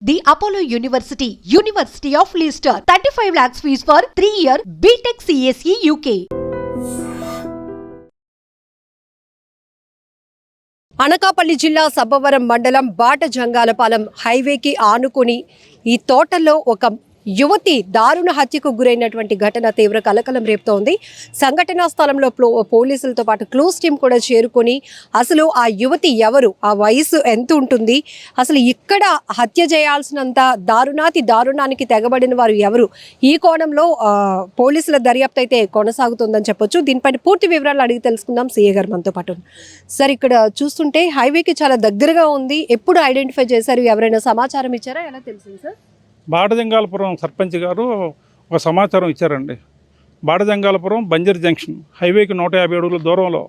The Apollo University, University of Leicester. 35 lakhs fees for 3-year BTech CSE UK. Anakapalli జిల్లా సబ్బవరం మండలం బాటజంగాలపాలెం హైవేకి ఆనుకుని ఈ తోటల్లో ఒక యువతి దారుణ హత్యకు గురైనటువంటి ఘటన తీవ్ర కలకలం రేపుతోంది. సంఘటనా స్థలంలో పోలీసులతో పాటు క్లూస్ టీం కూడా చేరుకొని అసలు ఆ యువతి ఎవరు, ఆ వయసు ఎంత ఉంటుంది, అసలు ఇక్కడ హత్య చేయాల్సినంత దారుణానికి తెగబడిన వారు ఎవరు, ఈ కోణంలో పోలీసుల దర్యాప్తు అయితే కొనసాగుతుందని చెప్పొచ్చు. దీనిపైన పూర్తి వివరాలు అడిగి తెలుసుకుందాం. సీఏ గారు మనతో పాటు. సార్, ఇక్కడ చూస్తుంటే హైవేకి చాలా దగ్గరగా ఉంది. ఎప్పుడు ఐడెంటిఫై చేశారు? ఎవరైనా సమాచారం ఇచ్చారా? ఎలా తెలిసింది సార్? బాటజంగాలపురం సర్పంచ్ గారు ఒక సమాచారం ఇచ్చారండి. బాటజంగాలపురం బంజర్ జంక్షన్ హైవేకి 150 అడుగుల దూరంలో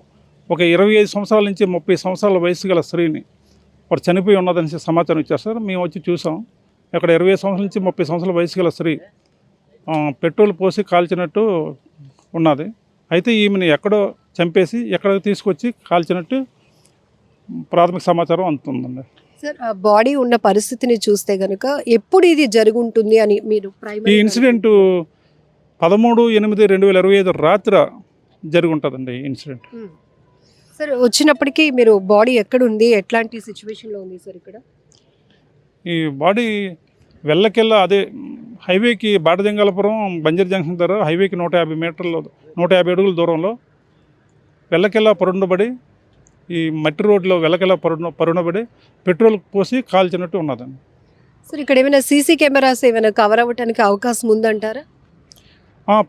ఒక 25 సంవత్సరాల నుంచి 30 సంవత్సరాల వయసు గల స్త్రీని వాడు చనిపోయి ఉన్నదని సమాచారం ఇచ్చారు సార్. మేము వచ్చి చూసాం. ఇక్కడ 25 సంవత్సరాల నుంచి 30 సంవత్సరాల వయసు గల స్త్రీ పెట్రోల్ పోసి కాల్చినట్టు ఉన్నది. అయితే ఈమెను ఎక్కడో చంపేసి ఎక్కడ తీసుకొచ్చి కాల్చినట్టు ప్రాథమిక సమాచారం అందుతుందండి. సార్, బాడీ ఉన్న పరిస్థితిని చూస్తే కనుక ఎప్పుడు ఇది జరుగుంటుంది అని మీరు ఈ ఇన్సిడెంట్ 13/8/2025 రాత్రి జరుగుంటుందండి ఈ ఇన్సిడెంట్. సార్, వచ్చినప్పటికీ మీరు బాడీ ఎక్కడుంది, ఎట్లాంటి సిచ్యువేషన్లో ఉంది సార్? ఇక్కడ ఈ బాడీ వెళ్ళకెళ్ళ అదే హైవేకి బాటజంగాలపురం బంజర్ జంక్షన్ దగ్గర హైవేకి 150 అడుగుల దూరంలో వెళ్ళకెళ్ళ పరుండబడి ఈ మట్టి రోడ్లో వెళ్ళకెళ్ళ పరుండబడి పెట్రోల్ పోసి కాల్చినట్టు ఉన్నదండి. సార్, ఇక్కడ ఏమైనా సీసీ కెమెరాస్ ఏమైనా కవర్ అవ్వడానికి అవకాశం ఉందంటారా?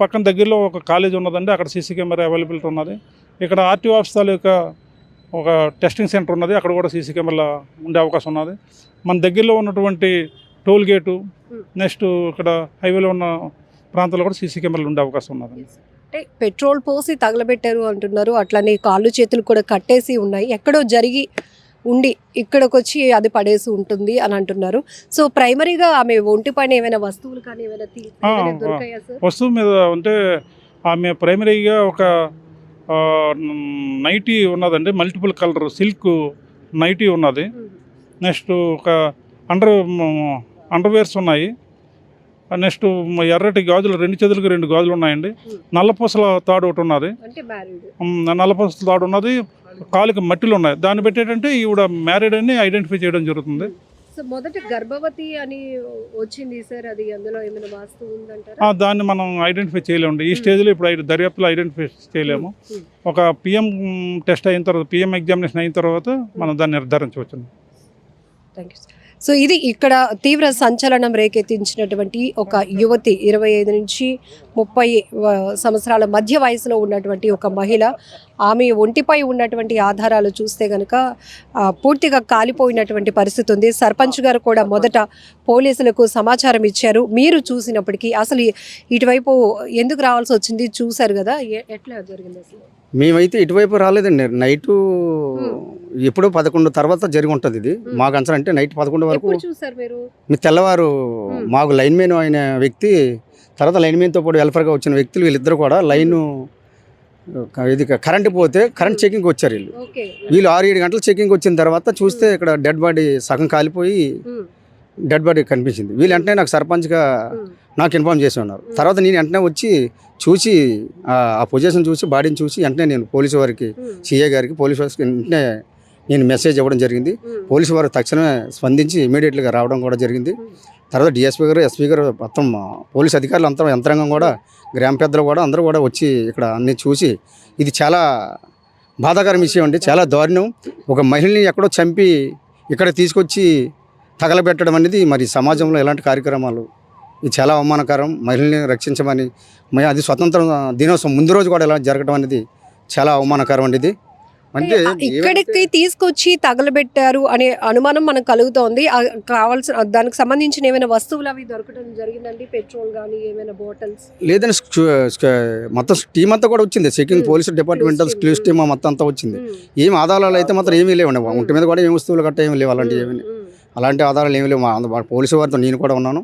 పక్కన దగ్గరలో ఒక కాలేజ్ ఉన్నదండి, అక్కడ సీసీ కెమెరా అవైలబిలిటీ ఉన్నది. ఇక్కడ ఆర్టీఓ ఆఫీస్ తాలూకా ఒక టెస్టింగ్ సెంటర్ ఉన్నది, అక్కడ కూడా సీసీ కెమెరా ఉండే అవకాశం ఉన్నది. మన దగ్గరలో ఉన్నటువంటి టోల్ గేటు, నెక్స్ట్ ఇక్కడ హైవేలో ఉన్న ప్రాంతాల్లో కూడా సీసీ కెమెరాలు ఉండే అవకాశం ఉన్నది. అంటే పెట్రోల్ పోసి తగలబెట్టారు అంటున్నారు, అట్లనే కాళ్ళు చేతులు కూడా కట్టేసి ఉన్నాయి, ఎక్కడో జరిగి ఉండి ఇక్కడికి వచ్చి అది పడేసి ఉంటుంది అని అంటున్నారు. సో ప్రైమరీగా ఆమె ఒంటి పైన ఏమైనా వస్తువులు కానీ ఏమైనా దొరికాయా సార్? వస్తువు మీద అంటే ఆమె ప్రైమరీగా ఒక నైటీ ఉన్నదండి, మల్టిపుల్ కలర్ సిల్క్ నైటీ ఉన్నది. నెక్స్ట్ ఒక అండర్వేర్స్ ఉన్నాయి. నెక్స్ట్ ఎర్రటి గాజులు 2 చేతులకు 2 గాజులు ఉన్నాయండి. నల్లపూసల తాడు ఒకటి ఉన్నది, నల్లపూసల తాడు ఉన్నది. కాలుకి మట్టిలు ఉన్నాయి. దాన్ని పెట్టేటంటే ఈవిడ మ్యారీడ్ అని ఐడెంటిఫై చేయడం జరుగుతుంది. సో మొదట గర్భవతి అని వచ్చింది సార్, అది అందులో ఏమైనా వాస్తవం ఉందంటారా? దాన్ని మనం ఐడెంటిఫై చేయలేము ఈ స్టేజ్లో. ఇప్పుడు దర్యాప్తులో ఐడెంటిఫై చేయలేము. ఒక పిఎం టెస్ట్ అయిన తర్వాత, పిఎం ఎగ్జామినేషన్ అయిన తర్వాత మనం దాన్ని నిర్ధారించవచ్చు. Thank you. సో ఇది ఇక్కడ తీవ్ర సంచలనం రేకెత్తించినటువంటి ఒక యువతి, 25 నుంచి 30 సంవత్సరాల మధ్య వయసులో ఉన్నటువంటి ఒక మహిళ. ఆమె ఒంటిపై ఉన్నటువంటి ఆధారాలు చూస్తే కనుక పూర్తిగా కాలిపోయినటువంటి పరిస్థితి ఉంది. సర్పంచ్ గారు కూడా మొదట పోలీసులకు సమాచారం ఇచ్చారు. మీరు చూసినప్పటికీ అసలు ఇటువైపు ఎందుకు రావాల్సి వచ్చింది చూశారు కదా, ఎట్లా జరిగింది అసలు? మేమైతే ఇటువైపు రాలేదండి. నైటు ఎప్పుడో 11 తర్వాత జరిగి ఉంటుంది ఇది. మాకు అంచనా అంటే నైట్ 11 వరకు మీ తెల్లవారు మాకు లైన్ మెయిన్ అయిన వ్యక్తి, తర్వాత లైన్ మెయిన్తో పాటు వెల్ఫేర్గా వచ్చిన వ్యక్తులు వీళ్ళిద్దరు కూడా లైను ఇది కరెంట్ పోతే కరెంట్ చెకింగ్కి వచ్చారు. వీళ్ళు 6-7 గంటలు చెకింగ్ వచ్చిన తర్వాత చూస్తే ఇక్కడ డెడ్ బాడీ సగం కాలిపోయి డెడ్ బాడీ కనిపించింది. వీళ్ళు వెంటనే నాకు సర్పంచ్గా నాకు ఇన్ఫార్మ్ చేసి ఉన్నారు. తర్వాత నేను వెంటనే వచ్చి చూసి ఆ పొజిషన్ చూసి బాడీని చూసి వెంటనే నేను పోలీసు వారికి, సిఏ గారికి, పోలీసు వారికి వెంటనే నేను మెసేజ్ ఇవ్వడం జరిగింది. పోలీసు వారు తక్షణమే స్పందించి ఇమీడియట్గా రావడం కూడా జరిగింది. తర్వాత డిఎస్పీ గారు, ఎస్పీ గారు, మొత్తం పోలీసు అధికారులు అంతా, యంత్రాంగం కూడా, గ్రామ పెద్దలు కూడా అందరూ కూడా వచ్చి ఇక్కడ అన్నీ చూసి, ఇది చాలా బాధాకరం విషయం అండి, చాలా దారుణం. ఒక మహిళని ఎక్కడో చంపి ఇక్కడ తీసుకొచ్చి తగలబెట్టడం అనేది మరి సమాజంలో ఎలాంటి కార్యక్రమాలు, ఇది చాలా అవమానకరం. మహిళల్ని రక్షించమని, అది స్వతంత్ర దినోత్సవం ముందు రోజు కూడా ఇలా జరగడం అనేది చాలా అవమానకరం అండి. ఇది అంటే ఇక్కడికి తీసుకొచ్చి తగలబెట్టారు అనే అనుమానం మనకు కలుగుతోంది. కావాల్సిన దానికి సంబంధించిన ఏమైనా వస్తువులు అవి దొరకడం జరిగిందండి? పెట్రోల్ కానీ ఏమైనా బాటిల్స్? లేదని మొత్తం టీం అంతా కూడా వచ్చింది. Checking police departmental clues team మొత్తం అంతా వచ్చింది. ఏం ఆధారాలు అయితే మాత్రం ఏమీ లేవండి. ఒంటి మీద కూడా ఏం వస్తువులు గట్ట ఏమి లేవు, అలాంటివి ఏమి. అలాంటి ఆధారాలు ఏమి లేవు. మా పోలీసు వారితో నేను కూడా ఉన్నాను,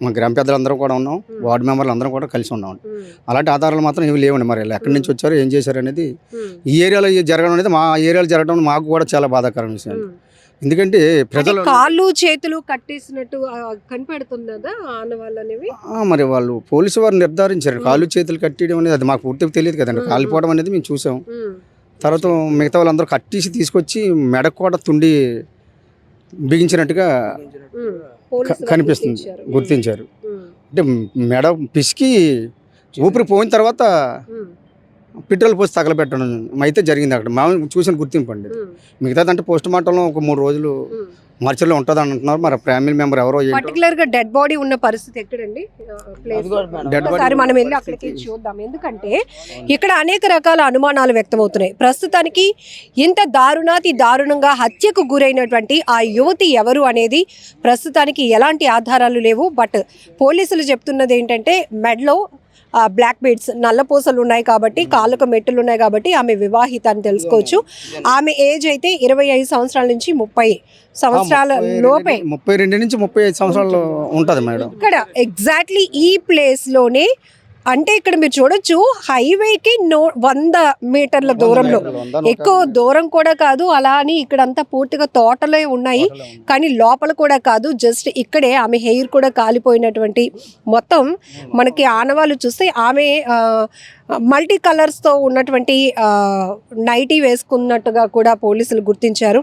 మా గ్రామ పెద్దలందరూ కూడా ఉన్నాం, వార్డు మెంబర్లు అందరం కూడా కలిసి ఉన్నాం. అలాంటి ఆధారాలు మాత్రం ఏమి లేవండి. మరి ఎక్కడి నుంచి వచ్చారు, ఏం చేశారు అనేది, ఈ ఏరియాలో జరగడం అనేది, మా ఏరియాలో జరగడం మాకు కూడా చాలా బాధాకరమైన విషయం. ఎందుకంటే ప్రజలు కాళ్ళు చేతులు కట్టేసినట్టు కనిపెడుతున్నదా ఆనవాళ్ళు అనేవి? మరి వాళ్ళు పోలీసు వారు నిర్ధారించారు కాళ్ళు చేతులు కట్టేయడం అనేది, అది మాకు పూర్తిగా తెలియదు కదండి. కాలిపోవడం అనేది మేము చూసాం. తర్వాత మిగతా వాళ్ళందరూ కట్టేసి తీసుకొచ్చి మెడకు కూడా తుండి బిగించినట్టుగా కనిపిస్తుంది, గుర్తించారు. అంటే మెడ పిసికి ఊపిరి పోయిన తర్వాత పెట్రోల్ పోసి తగలబెట్టడం అయితే జరిగింది అక్కడ. మేము చూసిన గుర్తింపు అండి. మిగతాదంటే పోస్ట్ మార్టంలో ఒక 3 రోజులు మార్చిలో ఉంటుంది అంటున్నారు. మరి ఫ్యామిలీ మెంబర్ ఎవరో పర్టికులర్ గా డెడ్ బాడీ ఉన్న పరిస్థితి ఎక్కడండి? ఒకసారి మనం వెళ్ళి అక్కడికి చూద్దాం. ఎందుకంటే ఇక్కడ అనేక రకాల అనుమానాలు వ్యక్తమవుతున్నాయి. ప్రస్తుతానికి ఇంత దారుణంగా హత్యకు గురైనటువంటి ఆ యువతి ఎవరు అనేది ప్రస్తుతానికి ఎలాంటి ఆధారాలు లేవు. బట్ పోలీసులు చెప్తున్నది ఏంటంటే మెడలో బ్లాక్ బీడ్స్ నల్లపూసలు ఉన్నాయి కాబట్టి, కాళ్ళకు మెట్టులు ఉన్నాయి కాబట్టి ఆమె వివాహిత అని తెలుసుకోవచ్చు. ఆమె ఏజ్ అయితే 25 సంవత్సరాల నుంచి 30 సంవత్సరాల లోపే, 32 నుంచి 35 సంవత్సరాలు ఉంటుంది మేడం. ఇక్కడ ఎగ్జాక్ట్లీ ఈ ప్లేస్ లోనే, అంటే ఇక్కడ మీరు చూడొచ్చు హైవేకి 100 మీటర్ల దూరంలో, ఎక్కువ దూరం కూడా కాదు. అలా అని ఇక్కడంతా పూర్తిగా తోటలే ఉన్నాయి, కానీ లోపల కూడా కాదు. జస్ట్ ఇక్కడే ఆమె హెయిర్ కూడా కాలిపోయినటువంటి మొత్తం మనకి ఆనవాళ్ళు చూస్తే ఆమె మల్టీ కలర్స్తో ఉన్నటువంటి నైటీ వేసుకున్నట్టుగా కూడా పోలీసులు గుర్తించారు.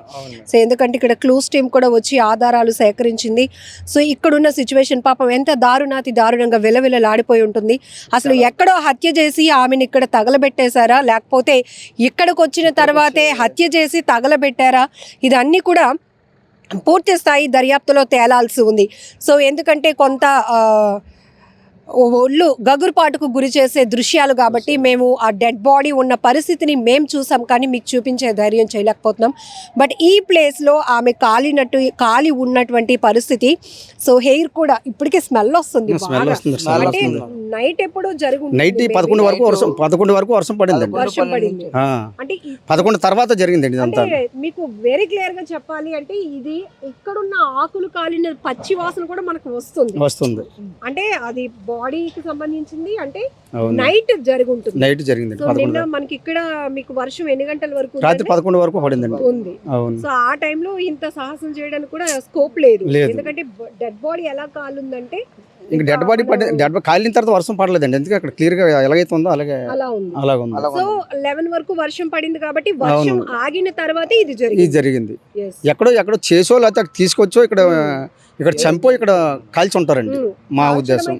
సో ఎందుకంటే ఇక్కడ క్లూస్ టీమ్ కూడా వచ్చి ఆధారాలు సేకరించింది. సో ఇక్కడున్న సిచ్యువేషన్ పాపం ఎంత దారుణంగా విలవిలలాడిపోయి ఉంటుంది. అసలు ఎక్కడో హత్య చేసి ఆమెను ఇక్కడ తగలబెట్టేశారా, లేకపోతే ఇక్కడికి వచ్చిన తర్వాతే హత్య చేసి తగలబెట్టారా, ఇదన్నీ కూడా పూర్తి స్థాయి దర్యాప్తులో తేలాల్సి ఉంది. సో ఎందుకంటే కొంత ఒళ్ళు గగురుపాటుకు గురి చేసే దృశ్యాలు కాబట్టి మేము ఆ డెడ్ బాడీ ఉన్న పరిస్థితిని మేము చూసాం, కానీ మీకు చూపించే ధైర్యం చేయలేకపోతున్నాం. బట్ ఈ ప్లేస్లో ఆమె కాలి ఉన్నటువంటి పరిస్థితి. సో హెయిర్ కూడా ఇప్పటికే స్మెల్ వస్తుంది. అంటే నైట్ ఎప్పుడో నైట్ 11 వరకు వర్షం పడింది. అంటే 11 తర్వాత జరిగిందండి ఇదంతా. మీకు వెరీ క్లియర్ గా చెప్పాలి అంటే ఇది ఇక్కడున్న ఆకులు కాలిన పచ్చి వాసన కూడా మనకు వస్తుంది. అంటే అది బాడీకి సంబంధించింది. అంటే నైట్ జరిగింది. సో నిన్న మనకి ఇక్కడ మీకు వర్షం ఎన్ని గంటల వరకు? రాత్రి 11 వరకు పడిందండి. ఉంది. సో ఆ టైంలో ఇంత సాహసం చేయడానికి కూడా స్కోప్ లేదు. ఎందుకంటే డెడ్ బాడీ ఎలా కాలుందంటే, ఇంకా డెడ్ బాడీ కాలిన తర్వాత వర్షం పడలేదండి. ఎందుకంటే అక్కడ క్లియర్ గా ఎలాగైతే ఉందో అలా ఉంది. సో 11 వరకు వర్షం పడింది కాబట్టి వర్షం ఆగిన తర్వాత ఇది జరిగింది. ఎక్కడో చేసో లేకపోతే తీసుకొచ్చో ఇక్కడ చంపో ఇక్కడ కాల్చి ఉంటారండి. మా ఉద్దేశం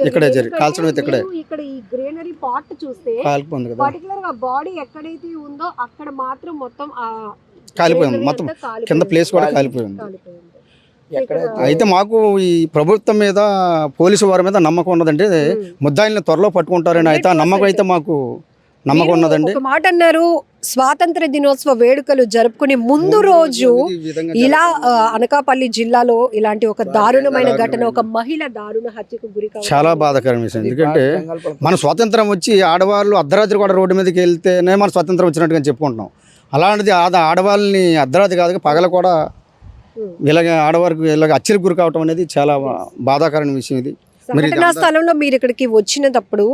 ఇక్కడే కాల్చడం అయితే ఇక్కడే. ఇక్కడ ఈ గ్రీనరీ పార్ట్ చూస్తే పర్టికులర్ గా బాడీ ఎక్కడైతే ఉందో అక్కడ మాత్రం మొత్తం కాలిపోయింది. మొత్తం కింద ప్లేస్ కూడా కాలిపోయింది. అయితే మాకు ఈ ప్రభుత్వం మీద పోలీసు వారి మీద నమ్మకం ఉన్నదండి. ముద్దాయిల్ని త్వరలో పట్టుకుంటారని అయితే ఆ నమ్మకం అయితే మాకు నమ్మకం ఉన్నదండి. ఒక మాట అన్నారు, స్వాతంత్ర దినోత్సవ వేడుకలు జరుపుకునే ముందు రోజు ఇలా అనకాపల్లి జిల్లాలో ఇలాంటి ఒక దారుణమైన ఘటన, ఒక మహిళ దారుణ హత్యకు గురి కావడం చాలా బాధాకరమైన విషయం. ఎందుకంటే మన స్వాతంత్రం వచ్చి ఆడవాళ్ళు అర్ధరాత్రి కూడా రోడ్డు మీదకి వెళ్తేనే మన స్వాతంత్రం వచ్చినట్టుగా చెప్పుకుంటున్నాం. అలాంటిది ఆడవాళ్ళని అర్ధరాత్రి కాదు పగల కూడా ఇలాగ ఆడవారికి ఇలాగ హత్యలకు గురి కావడం అనేది చాలా బాధాకరమైన విషయం. ఇది సంఘటనా స్థలంలో మీరు ఇక్కడికి వచ్చినప్పుడు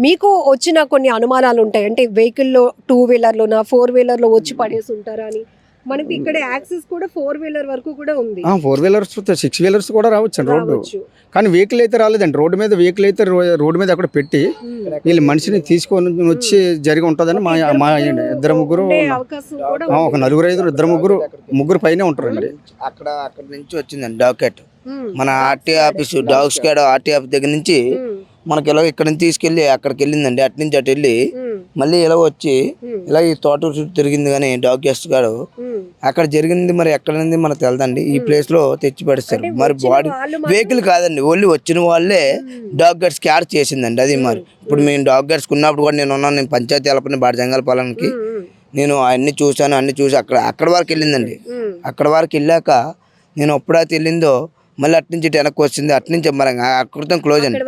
మీకు వచ్చిన కొన్ని అనుమానాలు ఉంటాయి. అంటే వెహికల్లో 2 వీలర్లోనా 4 వీలర్లో వచ్చి పడేసి ఉంటారా అని. మనకి ఇక్కడ యాక్సెస్ కూడా 4 వీలర్ వరకు కూడా ఉంది. 4 వీలర్స్ 6 వీలర్స్ కూడా రావచ్చు రోడ్డు, కానీ వెహికల్ అయితే రాలేదండి. రోడ్డు మీద వెహికల్ అయితే రోడ్డు మీద అక్కడ పెట్టి వీళ్ళు మనిషిని తీసుకొని వచ్చి జరిగి ఉంటుందని మా 2-3 ఒక 4-5 ముగ్గురు పైన ఉంటారండి. అక్కడ నుంచి వచ్చిందండి డాకెట్. మన ఆర్టీ ఆఫీసు డాగ్స్ కాడ ఆర్టీ ఆఫీస్ దగ్గర నుంచి మనకి ఇలా ఇక్కడ నుంచి తీసుకెళ్ళి అక్కడికి వెళ్ళిందండి. అటు నుంచి అటు వెళ్ళి మళ్ళీ ఇలా వచ్చి ఇలా ఈ తోట చుట్టూ తిరిగింది. కానీ డాగ్ గెస్ట్ గారు అక్కడ జరిగింది మరి ఎక్కడైంది మనకు తెలదండి. ఈ ప్లేస్ లో తెచ్చి పడిస్తారు. మరి బాడీ వెహికల్ కాదండి, ఓన్లీ వచ్చిన వాళ్ళే డాగ్ గడ్స్ క్యార్ చేసిందండి. అది మరి ఇప్పుడు మేము డాగ్ గడ్స్ ఉన్నప్పుడు కూడా నేను ఉన్నాను. నేను పంచాయతీ వెళ్ళపని బాడజంగాల పొలానికి నేను అన్ని చూసాను. అన్ని చూసి అక్కడ వరకు వెళ్ళిందండి. అక్కడ వరకు వెళ్ళాక నేను ఎప్పుడైతే వెళ్ళిందో మళ్ళీ అటు నుంచి వెనక్కి వచ్చింది. అటు నుంచి మరి అక్కడితో క్లోజ్ అండి.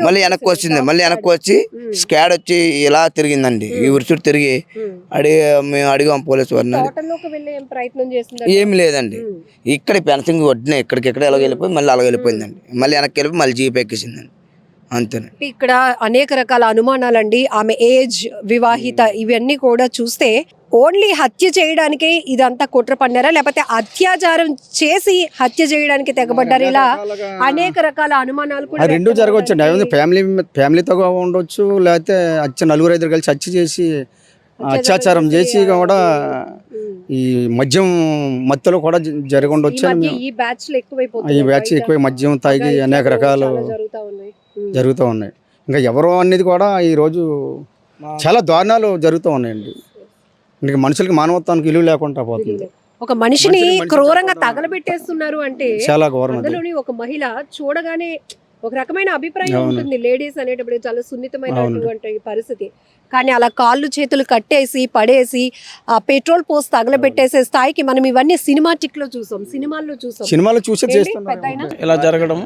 మళ్ళీ వెనక్కి వచ్చింది. మళ్ళీ వెనక్కి వచ్చి స్కాడ్ వచ్చి ఇలా తిరిగిందండి. ఈ ఊరి చుట్టూ తిరిగి మేము అడిగాం పోలీసు వారిని. ఏమి లేదండి. ఇక్కడ పెన్సింగ్ వడ్డిన ఇక్కడికి ఎలా వెళ్ళిపోయి మళ్ళీ అలా వెళ్ళిపోయిందండి. మళ్ళీ వెనక్కి వెళ్ళిపోయి మళ్ళీ జీప్ ఎక్కేసిందండి. అంతేనే. ఇక్కడ అనేక రకాల అనుమానాలండి. ఆమె ఏజ్, వివాహిత, ఇవన్నీ కూడా చూస్తే ఓన్లీ హత్య చేయడానికే ఇదంతా కుట్ర పన్నారా, లేకపోతే అత్యాచారం చేసి హత్య చేయడానికి తెగబడ్డారు? ఇలా అనేక రకాల అనుమానాలు కూడా అది రెండు జరగవచ్చండి. అదే ఫ్యామిలీతో ఉండొచ్చు, లేకపోతే నలుగురు ఐదుగురు కలిసి హత్య చేసి అత్యాచారం చేసి కూడా ఈ మద్యం మత్తులో కూడా జరిగి ఉండొచ్చు. ఈ బ్యాచ్ ఈ బ్యాచ్ ఎక్కువ మద్యం తాగి అనేక రకాలు జరుగుతూ ఉన్నాయి. ఇంకా ఎవరు అనేది కూడా ఈరోజు చాలా దారుణాలు జరుగుతూ ఉన్నాయండి. ఇంకా మనుషులకి మానవత్వానికి విలువ లేకుండా పోతుంది. ఒక మనిషిని క్రూరంగా తగలబెట్టేస్తున్నారు అంటే చాలా ఘోరం. అందులోని ఒక మహిళ చూడగానే ఒక రకమైన అభిప్రాయం ఉంటుంది. లేడీస్ అనేటప్పుడు చాలా సున్నితమైనటువంటి పరిస్థితి, కానీ అలా కాళ్ళు చేతులు కట్టేసి పడేసి ఆ పెట్రోల్ పోసి తగలబెట్టేసే స్థాయికి మనం ఇవన్నీ సినిమాటిక్ లో చూసాం, సినిమాల్లో చూసే చేస్తున్నారు. ఇలా జరగడం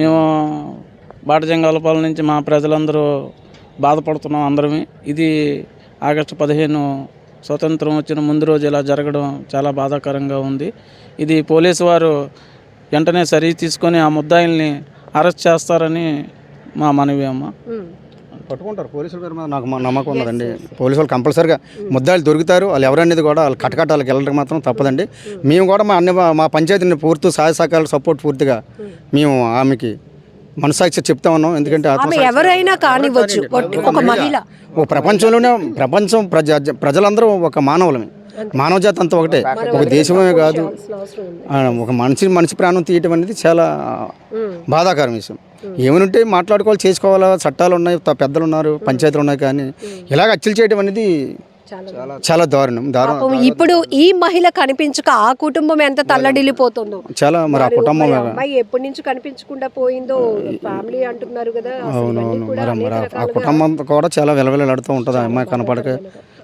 మేము బాటజంగాలపాలెం నుంచి మా ప్రజలందరూ బాధపడుతున్నాం అందరమే. ఇది ఆగస్టు 15 స్వతంత్రం వచ్చిన ముందు రోజు ఇలా జరగడం చాలా బాధాకరంగా ఉంది. ఇది పోలీసు వారు వెంటనే సరి తీసుకొని ఆ ముద్దాయిల్ని అరెస్ట్ చేస్తారని మా మనవి అమ్మ. పట్టుకుంటారు పోలీసుల పేరు మీద నాకు నమ్మకం ఉన్నదండి. పోలీసు వాళ్ళు కంపల్సరీగా ముద్దాయిలు దొరుకుతారు. వాళ్ళు ఎవరనేది కూడా వాళ్ళు కట్టకట్టాలకు వెళ్ళడం మాత్రం తప్పదండి. మేము కూడా మా పంచాయతీని పూర్తి సహాయ సహకారాలు సపోర్ట్ పూర్తిగా మేము ఆమెకి మనసాక్షి చెప్తా ఉన్నాం. ఎందుకంటే ఎవరైనా కానివ్వచ్చు, ఒక మహిళ, ఒక ప్రపంచం ప్రజలందరూ ఒక మానవులమే, మానవ జాతి అంతా ఒకటే, ఒక దేశమే కాదు. ఒక మనిషి ప్రాణం తీయటం అనేది చాలా బాధాకరం విషయం. ఏమనుంటే మాట్లాడుకోవాలి, చేసుకోవాలా, చట్టాలు ఉన్నాయి, పెద్దలు ఉన్నారు, పంచాయతీలు ఉన్నాయి, కానీ ఇలాగ హత్యలు చేయడం అనేది చాలా దారుణం. ఇప్పుడు ఈ మహిళ కనిపించక ఆ కుటుంబం ఎంత తల్లడిల్లిపోతుందో. చాలా మరి ఆ కుటుంబం అమ్మాయి ఎప్పటి నుంచి కనిపించకుండా పోయిందో ఫ్యామిలీ అంటున్నారు కదా. అవునవును, మరి ఆ కుటుంబం కూడా చాలా విలవిలాడుతూ ఉంటుంది. ఆ అమ్మాయి కనపడక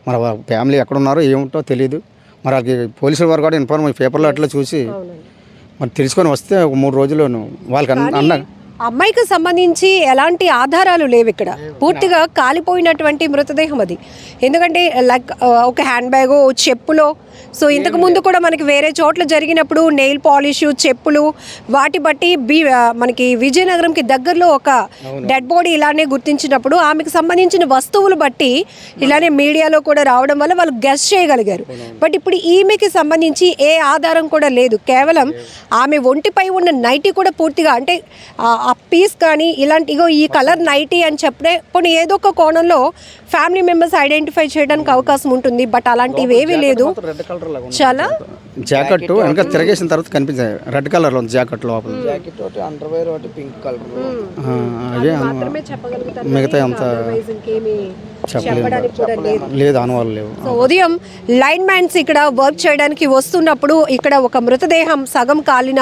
మరి ఫ్యామిలీ ఎక్కడున్నారో ఏముంటో తెలియదు. మరి అది పోలీసుల వారు కూడా ఇన్ఫార్మ్ పేపర్లో అట్లా చూసి మరి తెలుసుకొని వస్తే ఒక 3 రోజుల్లోనూ వాళ్ళకి అన్న అమ్మాయికి సంబంధించి ఎలాంటి ఆధారాలు లేవు ఇక్కడ. పూర్తిగా కాలిపోయినటువంటి మృతదేహం అది. ఎందుకంటే లైక్ ఒక హ్యాండ్ బ్యాగ్, చెప్పులో, సో ఇంతకు ముందు కూడా మనకి వేరే చోట్ల జరిగినప్పుడు నెయిల్ పాలిష్, చెప్పులు, వాటి బట్టి మనకి విజయనగరంకి దగ్గరలో ఒక డెడ్ బాడీ ఇలానే గుర్తించినప్పుడు ఆమెకు సంబంధించిన వస్తువులు బట్టి ఇలానే మీడియాలో కూడా రావడం వల్ల వాళ్ళు గెస్ చేయగలిగారు. బట్ ఇప్పుడు ఈమెకి సంబంధించి ఏ ఆధారం కూడా లేదు. కేవలం ఆమె ఒంటిపై ఉన్న నైటీ కూడా పూర్తిగా అంటే ఆ పీస్ కానీ ఇలాంటి ఈ కలర్ నైటీ అని చెప్పే పోనీ ఏదో ఒక కోణంలో ఫ్యామిలీ మెంబర్స్ ఐడెంటిఫై చేయడానికి అవకాశం ఉంటుంది. బట్ అలాంటివి ఏమీ లేదు. చాలా జాకెట్ వెనక తిరగేసిన తర్వాత కనిపించాయి రెడ్ కలర్ లో జాకెట్ లోపల. అండర్వేర్ ఒకటి పింక్ కలర్. మిగతా అంత లేదు, అనువాలు లేవు. సో ఉదయం లైన్ మ్యాన్స్ ఇక్కడ వర్క్ చేయడానికి వస్తున్నప్పుడు ఇక్కడ ఒక మృతదేహం సగం కాలిన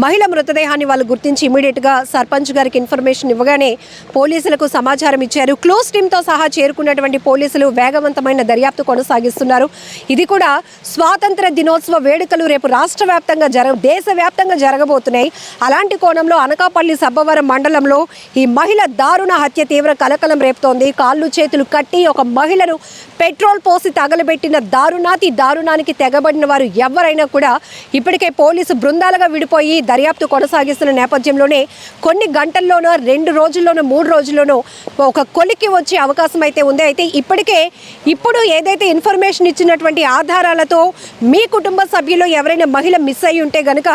మహిళ మృతదేహాన్ని వాళ్ళు గుర్తించి ఇమీడియట్ గా సర్పంచ్ గారికి ఇన్ఫర్మేషన్ ఇవ్వగానే పోలీసులకు సమాచారం ఇచ్చారు. క్లోజ్ టీమ్ తో సహా చేరుకున్నటువంటి పోలీసులు వేగవంతమైన దర్యాప్తు కొనసాగిస్తున్నారు. ఇది కూడా స్వాతంత్ర దినోత్సవ వేడుకలు రేపు రాష్ట్ర వ్యాప్తంగా దేశవ్యాప్తంగా జరగబోతున్నాయి. అలాంటి కోణంలో అనకాపల్లి సబ్బవరం మండలంలో ఈ మహిళ దారుణ హత్య తీవ్ర కలకలం రేపుతోంది. కాళ్ళు చేతులు కట్టి ఒక మహిళను పెట్రోల్ పోసి తగలబెట్టిన దారుణానికి తెగబడిన వారు ఎవరైనా కూడా ఇప్పటికే పోలీసు బృందాలుగా విడిపోయి దర్యాప్తు కొనసాగిస్తున్న నేపథ్యంలోనే కొన్ని గంటల్లోనో 2 రోజుల్లోనో 3 రోజుల్లోనో ఒక కొలికి వచ్చే అవకాశం అయితే ఉంది. అయితే ఇప్పుడు ఏదైతే ఇన్ఫర్మేషన్ ఇచ్చినటువంటి ఆధారాలతో మీ కుటుంబ సభ్యులు ఎవరైనా మహిళ మిస్ అయ్యి ఉంటే గనుక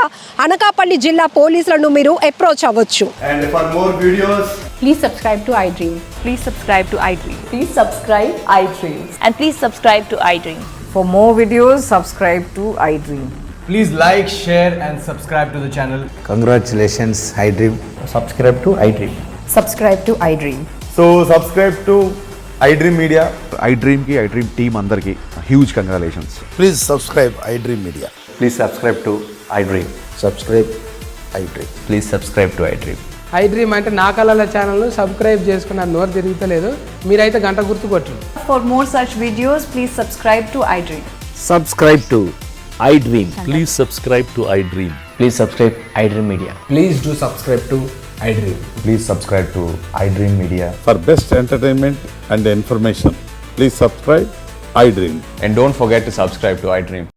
అనకాపల్లి జిల్లా పోలీసులను మీరు అప్రోచ్ అవ్వచ్చు. And for more videos, please subscribe to iDream. Please subscribe to iDream. Please subscribe iDream. And please subscribe to iDream. For more videos, subscribe to iDream. please like, share and subscribe to the channel. Congratulations, iDream. Subscribe to iDream. Subscribe to iDream. So subscribe to iDream Media. iDream ki iDream team andarki huge congratulations. Please subscribe iDream Media. Please subscribe to iDream. Subscribe iDream. Please subscribe to iDream. iDream అంటే నా కళల channel subscribe చేసుకున్న నోరు తిరుగుతలేదు. మీరైతే గంట గుర్తు కొట్టండి. For more such videos, please subscribe to iDream. Subscribe to iDream. Please subscribe to iDream. Please subscribe iDream Media. Please do subscribe to iDream. Please subscribe to iDream Media. For best entertainment and information, please subscribe iDream. And don't forget to subscribe to iDream.